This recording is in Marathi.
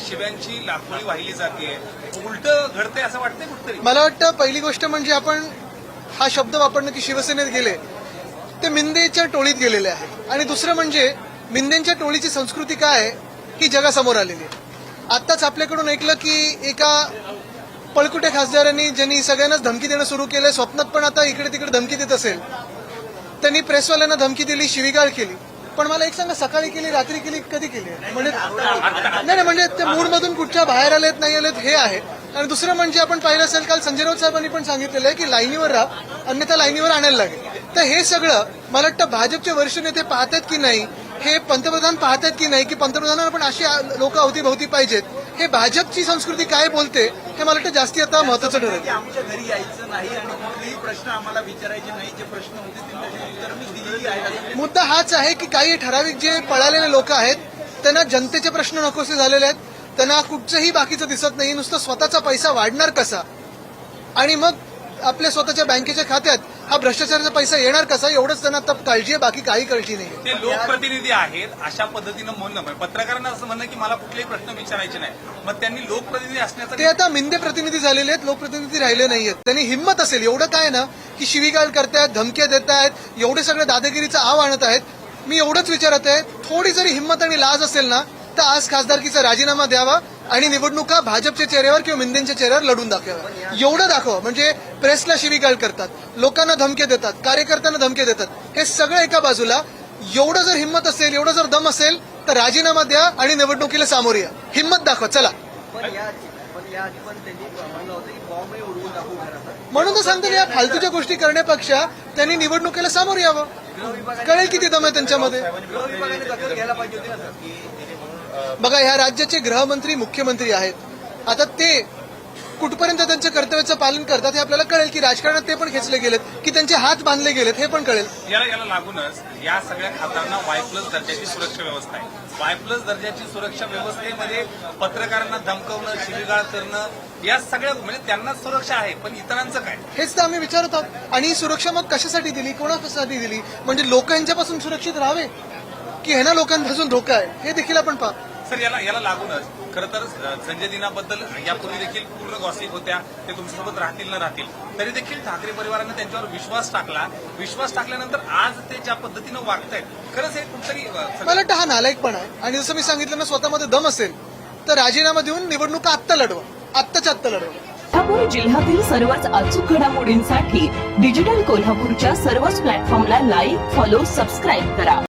शिव्यांची लाखोळी वाहिली जाते, उलट घडते असं वाटतंय कुठतरी? मला वाटतं पहिली गोष्ट म्हणजे आपण हा शब्द वापरणं की शिवसेनेत गेले ते मिंदेच्या टोळीत गेलेले आहे, आणि दुसरं म्हणजे मिंदेंच्या टोळीची संस्कृती काय आहे ही जगासमोर आलेली आहे. आत्ताच आपल्याकडून ऐकलं की एका पळकुटे खासदारांनी ज्यांनी सगळ्यांनाच धमकी देणं सुरू केलंय, स्वप्नात पण आता इकडे तिकडे धमकी देत असेल, त्यांनी प्रेसवाल्यांना धमकी दिली, शिवीगाळ केली. पण मला एक सांगा, सकाळी केली, रात्री केली, कधी केली? म्हणजे नाही म्हणजे त्या मूडमधून कुठच्या बाहेर आलेत नाही आलेत हे आहे. आणि दुसरं म्हणजे आपण पाहिलं असेल, काल संजय राऊत साहेबांनी पण सांगितलेलं आहे की लाईनीवर राहा, अन्यथा लाईनीवर आणायला लागेल. तर हे सगळं मला वाटतं भाजपचे वरिष्ठ नेते पाहतात की नाही, हे पंतप्रधान पाहतात की नाही, की पंतप्रधानांना पण अशी लोक अवतीभवती पाहिजेत, हे भाजपची संस्कृती काय बोलते हे मला वाटतं जास्ती आता महत्वाचं ठरेल. आमच्या घरी यायचं नाही आणि कुठलेही प्रश्न आम्हाला विचारायचे नाही, जे प्रश्न होते त्यांची उत्तर मी दिलेली आहे. मुद्दा हाच आहे की काही ठराविक जे पळालेले लोक आहेत त्यांना जनतेचे प्रश्न नकोसे झालेले आहेत, त्यांना कुठचंही बाकीचं दिसत नाही, नुसतं स्वतःचा पैसा वाढणार कसा आणि मग आपल्या स्वतःच्या बँकेच्या खात्यात हा भ्रष्टाचाराचा पैसा येणार कसा, एवढंच त्यांना आता काळजी आहे, बाकी काही काळजी नाही. ते लोकप्रतिनिधी आहेत, अशा पद्धतीनं म्हणणं, पत्रकारांना असं म्हणणं की मला कुठलेही प्रश्न विचारायचे नाही, मग त्यांनी लोकप्रतिनिधी असण्याचं ते आता मिंदे प्रतिनिधी झालेले आहेत, लोकप्रतिनिधी राहिले नाहीयेत. त्यांनी हिंमत असेल एवढं काय ना की शिवीगाळ करतायत, धमक्या देत आहेत, एवढे सगळे दादागिरीचा आव आणत आहेत. मी एवढंच विचारत आहे, थोडी जरी हिंमत आणि लाज असेल ना तर आज खासदारकीचा राजीनामा द्यावा आणि निवडणुका भाजपच्या चेहऱ्यावर किंवा मिंदेंच्या चेहऱ्यावर लढून दाखवा. एवढं दाखवा म्हणजे प्रेसला शिवीगाळ करतात, लोकांना धमक्या देतात, कार्यकर्त्यांना धमक्या देतात, हे सगळं एका बाजूला. एवढं जर हिंमत असेल, एवढं जर दम असेल तर राजीनामा द्या आणि निवडणुकीला सामोरे या, हिंमत दाखवा. चला म्हणून तर सांगतो, या फालतूच्या गोष्टी करण्यापेक्षा त्यांनी निवडणुकीला सामोरे यावं, कळेल किती दम आहे त्यांच्यामध्ये. बघा, ह्या राज्याचे गृहमंत्री मुख्यमंत्री आहेत, आता ते कुठपर्यंत त्यांच्या कर्तव्याचं पालन करतात हे आपल्याला कळेल, की राजकारणात ते पण खेचले गेलेत, की त्यांचे हात बांधले गेलेत हे पण कळेल. याला लागूनच या सगळ्या खात्यांना Y+ दर्जाची सुरक्षा व्यवस्था आहे. Y+ दर्जाची सुरक्षा व्यवस्थेमध्ये पत्रकारांना धमकवणं, शिवीगाळ करणं, या सगळ्या म्हणजे त्यांनाच सुरक्षा आहे, पण इतरांचं काय? हेच तर आम्ही विचारत आहोत. आणि ही सुरक्षा मग कशासाठी दिली, कोणासाठी दिली? म्हणजे लोक यांच्यापासून सुरक्षित राहावे की ह्यांना लोकांपासून धोका आहे, हे देखील आपण पाहू. सर, याला लागूनच खरं तर संजय दिनाबद्दल यापूर्वी देखील पूर्ण गॉसिप होत्या, ते तुमच्यासोबत राहतील न राहतील, तरी देखील ठाकरे परिवारानं त्यांच्यावर विश्वास टाकला. विश्वास टाकल्यानंतर आज ते ज्या पद्धतीनं वागतायत, खरंच हे कुठतरी मला वाटतं हा नालायकपणा आहे. आणि जसं मी सांगितलं ना, स्वतःमध्ये दम असेल तर राजीनामा देऊन निवडणुका आत्ता लढवा, आत्ताच्या आत्ता लढवा. कोल्हापूर जिल्ह्यातील सर्वच अचूक घडामोडींसाठी डिजिटल कोल्हापूरच्या सर्वच प्लॅटफॉर्मला लाईक, फॉलो, सबस्क्राईब करा.